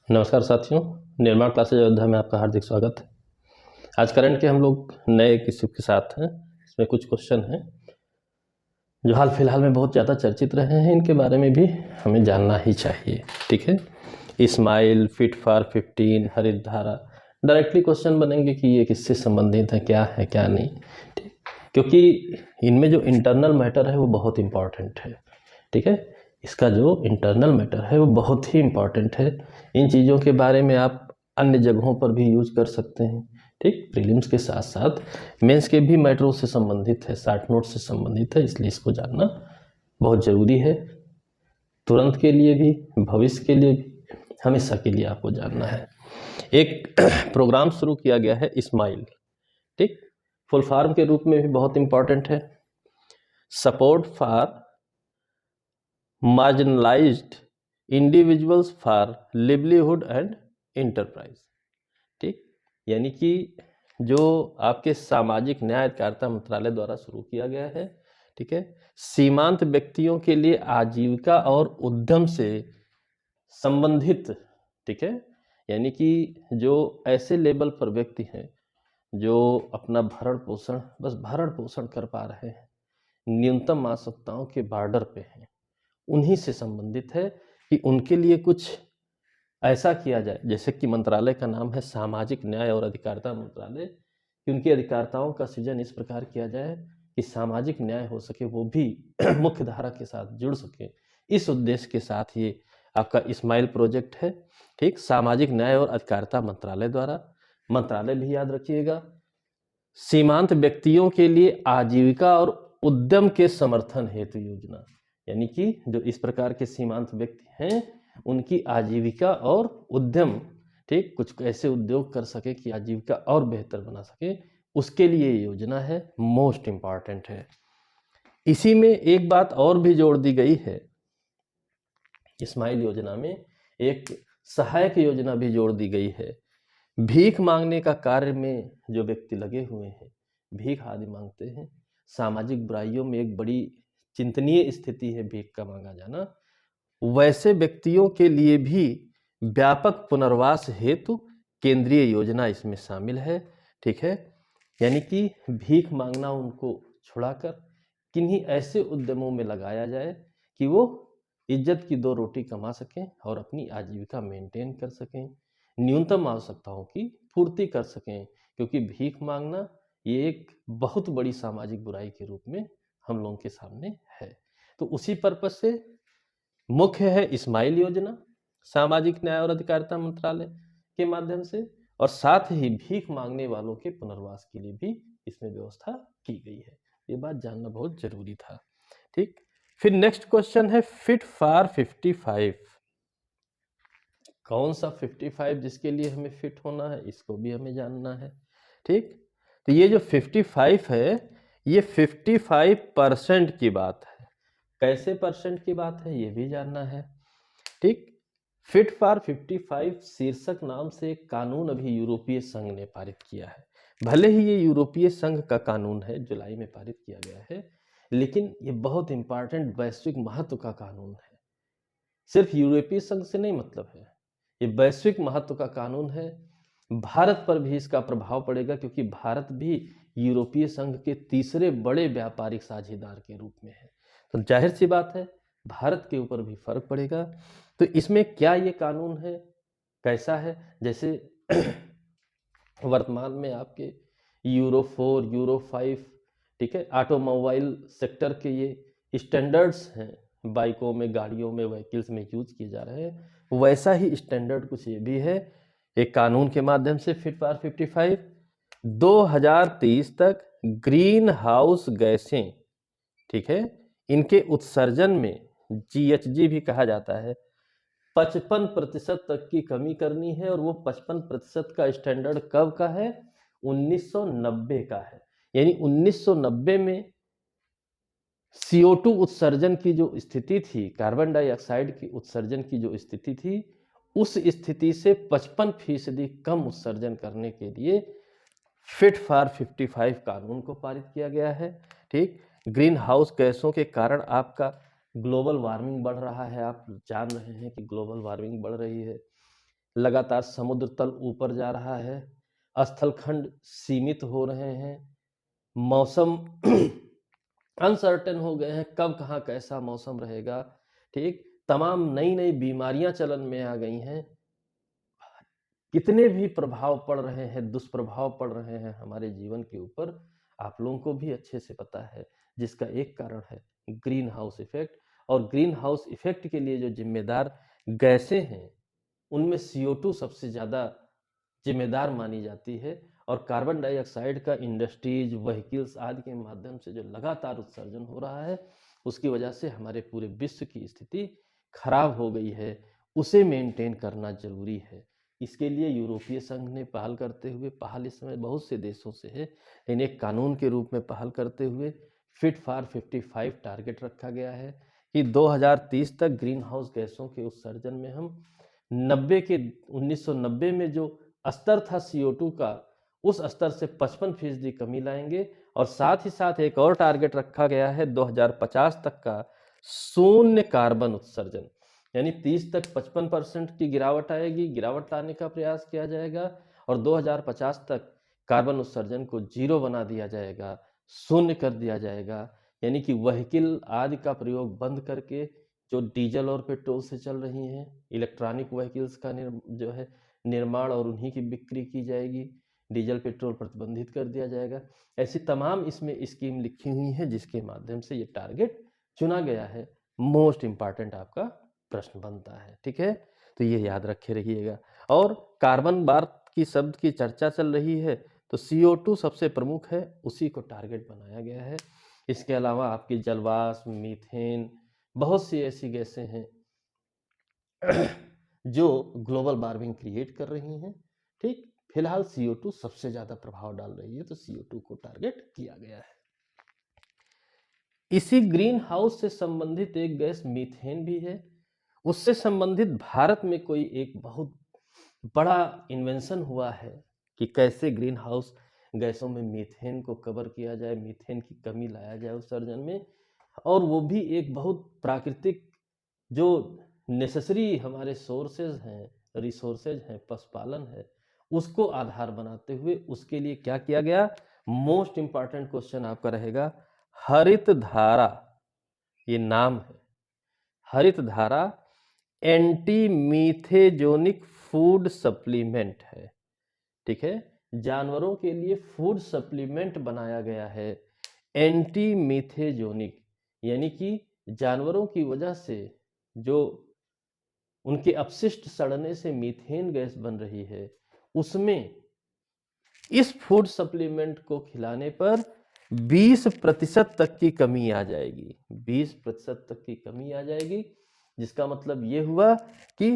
नमस्कार साथियों, निर्माण क्लासेज अयोध्या में आपका हार्दिक स्वागत है। आज करंट के हम लोग नए किसी के साथ हैं। इसमें कुछ क्वेश्चन हैं जो हाल फिलहाल में बहुत ज़्यादा चर्चित रहे हैं, इनके बारे में भी हमें जानना ही चाहिए। ठीक है, Ismail, fit for 15, Haritdhara, directly question बनेंगे कि ये किससे संबंधित है, क्या है क्या नहीं। ठीक, क्योंकि इनमें जो इंटरनल मैटर है वो बहुत इम्पॉर्टेंट है। ठीक है, इसका जो इंटरनल मैटर है वो बहुत ही इम्पॉर्टेंट है। इन चीज़ों के बारे में आप अन्य जगहों पर भी यूज कर सकते हैं। ठीक, प्रीलिम्स के साथ साथ मेंस के भी मैटरों से संबंधित है, शॉर्ट नोट से संबंधित है, इसलिए इसको जानना बहुत ज़रूरी है। तुरंत के लिए भी, भविष्य के लिए भी, हमेशा के लिए आपको जानना है। एक प्रोग्राम शुरू किया गया है इस्माइल। ठीक, फुल फॉर्म के रूप में भी बहुत इंपॉर्टेंट है, support for marginalised individuals for livelihood and enterprise. ठीक, यानी कि जो आपके सामाजिक न्याय अधिकारिता मंत्रालय द्वारा शुरू किया गया है। ठीक है, सीमांत व्यक्तियों के लिए आजीविका और उद्यम से संबंधित। ठीक है, यानी कि जो ऐसे लेवल पर व्यक्ति हैं जो अपना भरण पोषण कर पा रहे हैं, न्यूनतम आवश्यकताओं के बॉर्डर पे हैं, उन्हीं से संबंधित है कि उनके लिए कुछ ऐसा किया जाए। जैसे कि मंत्रालय का नाम है सामाजिक न्याय और अधिकारिता मंत्रालय, कि उनकी अधिकारिताओं का सृजन इस प्रकार किया जाए कि सामाजिक न्याय हो सके, वो भी मुख्य धारा के साथ जुड़ सके। इस उद्देश्य के साथ ये आपका इस्माइल प्रोजेक्ट है। ठीक, सामाजिक न्याय और अधिकारिता मंत्रालय द्वारा, मंत्रालय भी याद रखिएगा, सीमांत व्यक्तियों के लिए आजीविका और उद्यम के समर्थन हेतु योजना। यानी कि जो इस प्रकार के सीमांत व्यक्ति हैं उनकी आजीविका और उद्यम, ठीक, कुछ ऐसे उद्योग कर सके कि आजीविका और बेहतर बना सके, उसके लिए ये योजना है, मोस्ट इंपॉर्टेंट है। इसी में एक बात और भी जोड़ दी गई है, इस्माइल योजना में एक सहायक योजना भी जोड़ दी गई है। भीख मांगने का कार्य में जो व्यक्ति लगे हुए हैं, भीख आदि मांगते हैं, सामाजिक बुराइयों में एक बड़ी चिंतनीय स्थिति है भीख का मांगा जाना, वैसे व्यक्तियों के लिए भी व्यापक पुनर्वास हेतु केंद्रीय योजना इसमें शामिल है। ठीक है, यानी कि भीख मांगना उनको छुड़ाकर किन्हीं ऐसे उद्यमों में लगाया जाए कि वो इज्जत की दो रोटी कमा सकें और अपनी आजीविका मेंटेन कर सकें, न्यूनतम आवश्यकताओं की पूर्ति कर सकें। क्योंकि भीख मांगना ये एक बहुत बड़ी सामाजिक बुराई के रूप में हम लोगों के सामने है। तो उसी पर्पज से मुख्य है इस्माइल योजना, सामाजिक न्याय और अधिकारिता मंत्रालय के माध्यम से, और साथ ही भीख मांगने वालों के पुनर्वास के लिए भी इसमें व्यवस्था की गई है। ये बात जानना बहुत जरूरी था। ठीक, फिर नेक्स्ट क्वेश्चन है फिट फॉर 55। कौन सा 55 जिसके लिए हमें फिट होना है, इसको भी हमें जानना है। ठीक, तो ये जो 55 है ये 55% की बात है। कैसे परसेंट की बात है ये भी जानना है। ठीक, फिट फॉर 55 शीर्षक नाम से एक कानून अभी यूरोपीय संघ ने पारित किया है। भले ही ये यूरोपीय संघ का कानून है, जुलाई में पारित किया गया है, लेकिन ये बहुत इंपॉर्टेंट वैश्विक महत्व का कानून है। सिर्फ यूरोपीय संघ से नहीं मतलब है, ये वैश्विक महत्व का कानून है। भारत पर भी इसका प्रभाव पड़ेगा क्योंकि भारत भी यूरोपीय संघ के तीसरे बड़े व्यापारिक साझेदार के रूप में है। तो जाहिर सी बात है भारत के ऊपर भी फर्क पड़ेगा। तो इसमें क्या ये कानून है, कैसा है, जैसे वर्तमान में आपके यूरो 4, यूरो 5, ठीक है, ऑटोमोबाइल सेक्टर के ये स्टैंडर्ड्स हैं, बाइकों में, गाड़ियों में, व्हीकल्स में यूज किए जा रहे हैं, वैसा ही स्टैंडर्ड कुछ ये भी है। एक कानून के माध्यम से फिट फॉर 55 2030 तक ग्रीन हाउस गैसें, ठीक है, इनके उत्सर्जन में GHG भी कहा जाता है, 55% तक की कमी करनी है। और वो 55% का स्टैंडर्ड कब का है, 1990 का है। यानी 1990 में CO2 उत्सर्जन की जो स्थिति थी, कार्बन डाइऑक्साइड की उत्सर्जन की जो स्थिति थी, उस स्थिति से 55% कम उत्सर्जन करने के लिए फिट फॉर 55 कानून को पारित किया गया है। ठीक, ग्रीन हाउस गैसों के कारण आपका ग्लोबल वार्मिंग बढ़ रहा है, आप जान रहे हैं कि ग्लोबल वार्मिंग बढ़ रही है। लगातार समुद्र तल ऊपर जा रहा है, स्थलखंड सीमित हो रहे हैं, मौसम अनसर्टेन हो गए हैं, कब कहाँ कैसा मौसम रहेगा, ठीक। तमाम नई नई बीमारियां चलन में आ गई हैं, कितने भी प्रभाव पड़ रहे हैं, दुष्प्रभाव पड़ रहे हैं हमारे जीवन के ऊपर, आप लोगों को भी अच्छे से पता है, जिसका एक कारण है ग्रीन हाउस इफेक्ट। और ग्रीन हाउस इफेक्ट के लिए जो जिम्मेदार गैसें हैं, उनमें CO2 सबसे ज़्यादा जिम्मेदार मानी जाती है। और कार्बन डाइऑक्साइड का इंडस्ट्रीज, व्हीकल्स आदि के माध्यम से जो लगातार उत्सर्जन हो रहा है, उसकी वजह से हमारे पूरे विश्व की स्थिति खराब हो गई है। उसे मेंटेन करना जरूरी है। इसके लिए यूरोपीय संघ ने पहल करते हुए, पहल इस समय बहुत से देशों से है, लेकिन एक कानून के रूप में पहल करते हुए फिट फॉर 55 टारगेट रखा गया है कि 2030 तक ग्रीन हाउस गैसों के उत्सर्जन में हम 1990 में जो स्तर था CO2 का, उस स्तर से 55% कमी लाएंगे। और साथ ही साथ एक और टारगेट रखा गया है 2050 तक का शून्य कार्बन उत्सर्जन, यानी 30 तक 55% की गिरावट आएगी, गिरावट लाने का प्रयास किया जाएगा। और 2050 तक कार्बन उत्सर्जन को 0 बना दिया जाएगा, शून्य कर दिया जाएगा। यानी कि व्हीकल आदि का प्रयोग बंद करके जो डीजल और पेट्रोल से चल रही हैं, इलेक्ट्रॉनिक व्हीकल्स का जो है निर्माण और उन्हीं की बिक्री की जाएगी, डीजल पेट्रोल प्रतिबंधित कर दिया जाएगा। ऐसी तमाम इसमें स्कीम लिखी हुई है, जिसके माध्यम से ये टारगेट चुना गया है। मोस्ट इंपॉर्टेंट आपका प्रश्न बनता है, ठीक है, तो ये याद रखे रहिएगा। और कार्बन बार की शब्द की चर्चा चल रही है, तो CO2 सबसे प्रमुख है, उसी को टारगेट बनाया गया है। इसके अलावा आपकी जलवाष्प, मीथेन, बहुत सी ऐसी गैसें हैं जो ग्लोबल वार्मिंग क्रिएट कर रही हैं, ठीक। फिलहाल CO2 सबसे ज्यादा प्रभाव डाल रही है, तो CO2 को टारगेट किया गया है। इसी ग्रीन हाउस से संबंधित एक गैस मीथेन भी है। उससे संबंधित भारत में कोई एक बहुत बड़ा इन्वेंशन हुआ है कि कैसे ग्रीन हाउस गैसों में मीथेन को कवर किया जाए, मीथेन की कमी लाया जाए उत्सर्जन में। और वो भी एक बहुत प्राकृतिक जो नेसेसरी हमारे सोर्सेज हैं, रिसोर्सेज हैं, पशुपालन है, उसको आधार बनाते हुए उसके लिए क्या किया गया। मोस्ट इंपॉर्टेंट क्वेश्चन आपका रहेगा, हरित धारा, ये नाम है। हरित धारा एंटी मीथेजोनिक फूड सप्लीमेंट है, ठीक है। जानवरों के लिए फूड सप्लीमेंट बनाया गया है, एंटी मीथेजोनिक, यानी कि जानवरों की वजह से जो उनके अपशिष्ट सड़ने से मीथेन गैस बन रही है, उसमें इस फूड सप्लीमेंट को खिलाने पर 20% तक की कमी आ जाएगी, 20% तक की कमी आ जाएगी। जिसका मतलब ये हुआ कि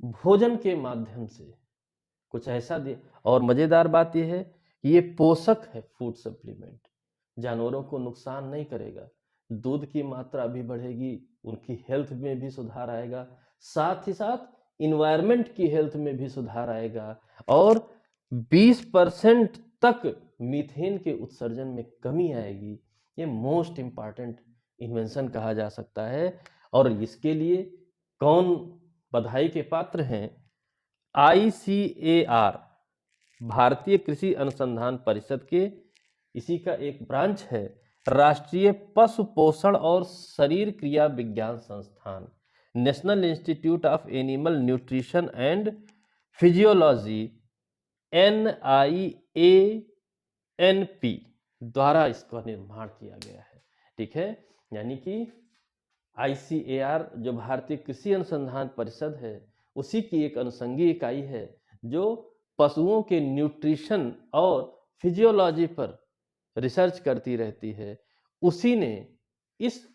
भोजन के माध्यम से कुछ ऐसा दे। और मजेदार बात यह है कि ये पोषक है, फूड सप्लीमेंट जानवरों को नुकसान नहीं करेगा, दूध की मात्रा भी बढ़ेगी, उनकी हेल्थ में भी सुधार आएगा, साथ ही साथ इन्वायरमेंट की हेल्थ में भी सुधार आएगा। और 20% तक मीथेन के उत्सर्जन में कमी आएगी। ये मोस्ट इंपॉर्टेंट इन्वेंशन कहा जा सकता है। और इसके लिए कौन बधाई के पात्र हैं? ICAR, भारतीय कृषि अनुसंधान परिषद के, इसी का एक ब्रांच है राष्ट्रीय पशु पोषण और शरीर क्रिया विज्ञान संस्थान, national institute of animal nutrition and physiology, NIANP द्वारा इसका निर्माण किया गया है, ठीक है। यानी कि ICAR जो भारतीय कृषि अनुसंधान परिषद है, उसी की एक अनुषंगी इकाई है जो पशुओं के न्यूट्रिशन और फिजियोलॉजी पर रिसर्च करती रहती है। उसी ने इस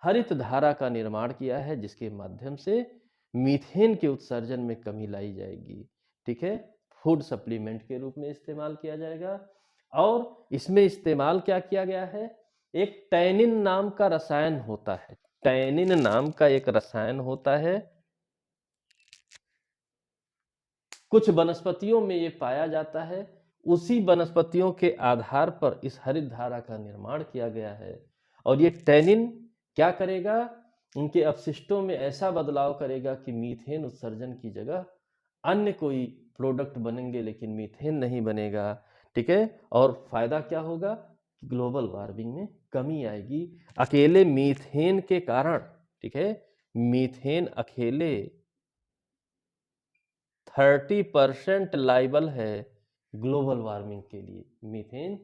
हरित धारा का निर्माण किया है, जिसके माध्यम से मीथेन के उत्सर्जन में कमी लाई जाएगी, ठीक है। फूड सप्लीमेंट के रूप में इस्तेमाल किया जाएगा। और इसमें इस्तेमाल क्या किया गया है? एक टैनिन नाम का रसायन होता है, टैनिन नाम का एक रसायन होता है, कुछ वनस्पतियों में ये पाया जाता है। उसी वनस्पतियों के आधार पर इस हरित धारा का निर्माण किया गया है। और ये टैनिन क्या करेगा? उनके अपशिष्टों में ऐसा बदलाव करेगा कि मीथेन उत्सर्जन की जगह अन्य कोई प्रोडक्ट बनेंगे लेकिन मीथेन नहीं बनेगा। ठीक है, और फायदा क्या होगा कि ग्लोबल वार्मिंग में कमी आएगी अकेले मीथेन के कारण। ठीक है, मीथेन अकेले 30% लाइबल है ग्लोबल वार्मिंग के लिए। मीथेन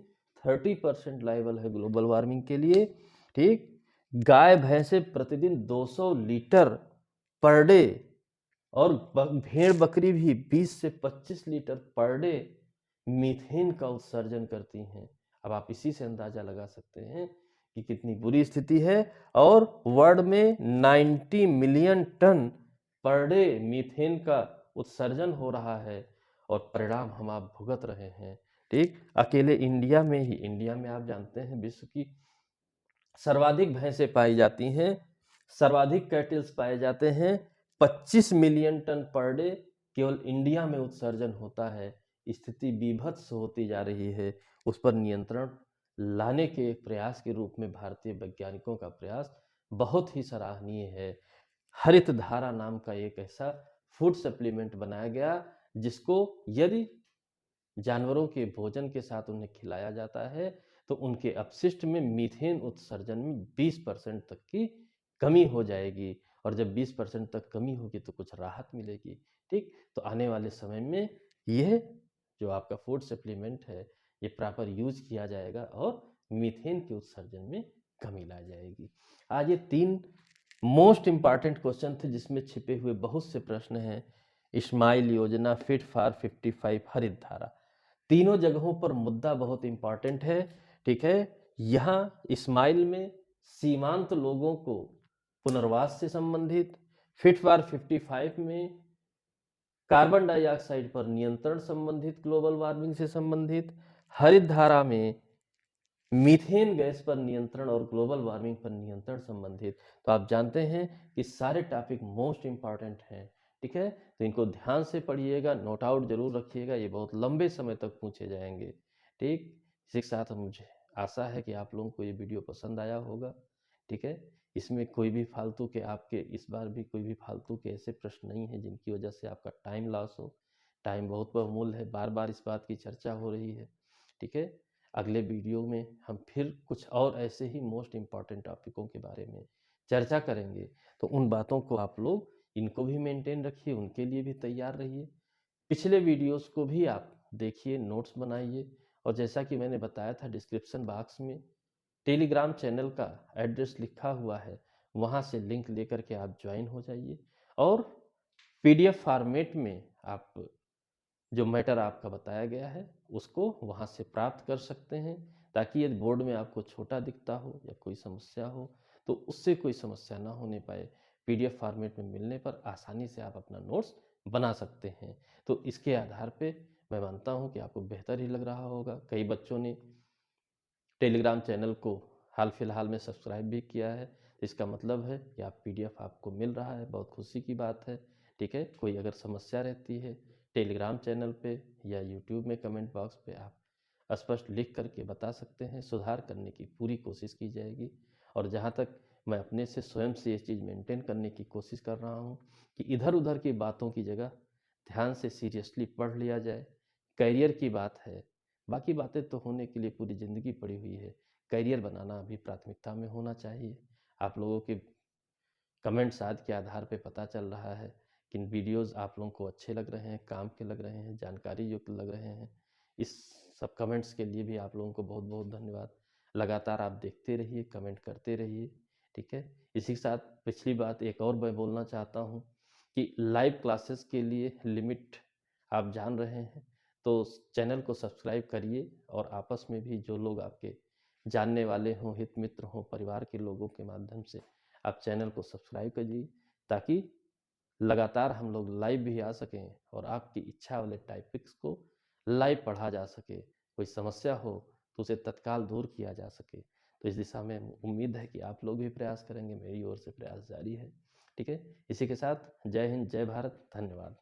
30% लाइबल है ग्लोबल वार्मिंग के लिए। ठीक, गाय भैंसे प्रतिदिन 200 लीटर पर डे और भेड़ बकरी भी 20 से 25 लीटर पर डे मीथेन का उत्सर्जन करती हैं। अब आप इसी से अंदाजा लगा सकते हैं कि कितनी बुरी स्थिति है। और वर्ल्ड में 90 million ton per day methane का उत्सर्जन हो रहा है और परिणाम हम आप भुगत रहे हैं। ठीक, अकेले इंडिया में ही, इंडिया में आप जानते हैं विश्व की सर्वाधिक भैंसें पाई जाती हैं, सर्वाधिक कैटल्स पाए जाते हैं। 25 मिलियन टन पर डे केवल इंडिया में उत्सर्जन होता है। स्थिति बीभत्स होती जा रही है। उस पर नियंत्रण लाने के एक प्रयास के रूप में भारतीय वैज्ञानिकों का प्रयास बहुत ही सराहनीय है। हरित धारा नाम का एक ऐसा फूड सप्लीमेंट बनाया गया जिसको यदि जानवरों के भोजन के साथ उन्हें खिलाया जाता है तो उनके अपशिष्ट में मीथेन उत्सर्जन में 20% तक की कमी हो जाएगी। और जब 20% तक कमी होगी तो कुछ राहत मिलेगी। ठीक, तो आने वाले समय में यह जो आपका फूड सप्लीमेंट है ये प्रॉपर यूज किया जाएगा और मीथेन के उत्सर्जन में कमी ला जाएगी। आज ये 3 मोस्ट इंपॉर्टेंट क्वेश्चन थे जिसमें छिपे हुए बहुत से प्रश्न हैं। इस्माइल योजना, फिट फॉर 55, हरित धारा, तीनों जगहों पर मुद्दा बहुत इंपॉर्टेंट है। ठीक है, यहाँ इस्माइल में सीमांत लोगों को पुनर्वास से संबंधित, फिट फॉर 55 में कार्बन डाइऑक्साइड पर नियंत्रण संबंधित, ग्लोबल वार्मिंग से संबंधित, हरित धारा में मीथेन गैस पर नियंत्रण और ग्लोबल वार्मिंग पर नियंत्रण संबंधित। तो आप जानते हैं कि सारे टॉपिक मोस्ट इंपॉर्टेंट हैं। ठीक है, तो इनको ध्यान से पढ़िएगा, नोट आउट जरूर रखिएगा, ये बहुत लंबे समय तक पूछे जाएंगे। ठीक, इसी के साथ मुझे आशा है कि आप लोगों को ये वीडियो पसंद आया होगा। ठीक है, इसमें कोई भी फालतू के आपके, इस बार भी कोई भी फालतू के ऐसे प्रश्न नहीं है जिनकी वजह से आपका टाइम लॉस हो। टाइम बहुत बहुमूल्य है, बार बार इस बात की चर्चा हो रही है। ठीक है, अगले वीडियो में हम फिर कुछ और ऐसे ही मोस्ट इम्पॉर्टेंट टॉपिकों के बारे में चर्चा करेंगे। तो उन बातों को आप लोग इनको भी मेंटेन रखिए, उनके लिए भी तैयार रहिए। पिछले वीडियोस को भी आप देखिए, नोट्स बनाइए। और जैसा कि मैंने बताया था, डिस्क्रिप्शन बॉक्स में टेलीग्राम चैनल का एड्रेस लिखा हुआ है, वहाँ से लिंक लेकर के आप ज्वाइन हो जाइए और PDF फॉर्मेट में आप जो मैटर आपका बताया गया है उसको वहाँ से प्राप्त कर सकते हैं, ताकि यदि बोर्ड में आपको छोटा दिखता हो या कोई समस्या हो तो उससे कोई समस्या ना होने पाए। PDF फॉर्मेट में मिलने पर आसानी से आप अपना नोट्स बना सकते हैं। तो इसके आधार पे मैं मानता हूँ कि आपको बेहतर ही लग रहा होगा। कई बच्चों ने टेलीग्राम चैनल को हाल फिलहाल में सब्सक्राइब भी किया है। इसका मतलब है कि आप PDF आपको मिल रहा है, बहुत खुशी की बात है। ठीक है, कोई अगर समस्या रहती है टेलीग्राम चैनल पे या यूट्यूब में कमेंट बॉक्स पे आप स्पष्ट लिख करके बता सकते हैं, सुधार करने की पूरी कोशिश की जाएगी। और जहाँ तक मैं अपने से स्वयं से ये चीज़ मेंटेन करने की कोशिश कर रहा हूँ कि इधर उधर की बातों की जगह ध्यान से सीरियसली पढ़ लिया जाए। करियर की बात है, बाकी बातें तो होने के लिए पूरी ज़िंदगी पड़ी हुई है, करियर बनाना अभी प्राथमिकता में होना चाहिए। आप लोगों के कमेंट्स आज के आधार पे पता चल रहा है कि वीडियोस आप लोगों को अच्छे लग रहे हैं, काम के लग रहे हैं, जानकारी युक्त लग रहे हैं। इस सब कमेंट्स के लिए भी आप लोगों को बहुत बहुत धन्यवाद। लगातार आप देखते रहिए, कमेंट करते रहिए। ठीक है, इसी के साथ पिछली बात एक और मैं बोलना चाहता हूँ कि लाइव क्लासेस के लिए लिमिट आप जान रहे हैं, तो चैनल को सब्सक्राइब करिए और आपस में भी जो लोग आपके जानने वाले हों, हित मित्र हों, परिवार के लोगों के माध्यम से आप चैनल को सब्सक्राइब करिए, ताकि लगातार हम लोग लाइव भी आ सकें और आपकी इच्छा वाले टॉपिक्स को लाइव पढ़ा जा सके। कोई समस्या हो तो उसे तत्काल दूर किया जा सके। तो इस दिशा में उम्मीद है कि आप लोग भी प्रयास करेंगे, मेरी ओर से प्रयास जारी है। ठीक है, इसी के साथ जय हिंद, जय भारत, धन्यवाद।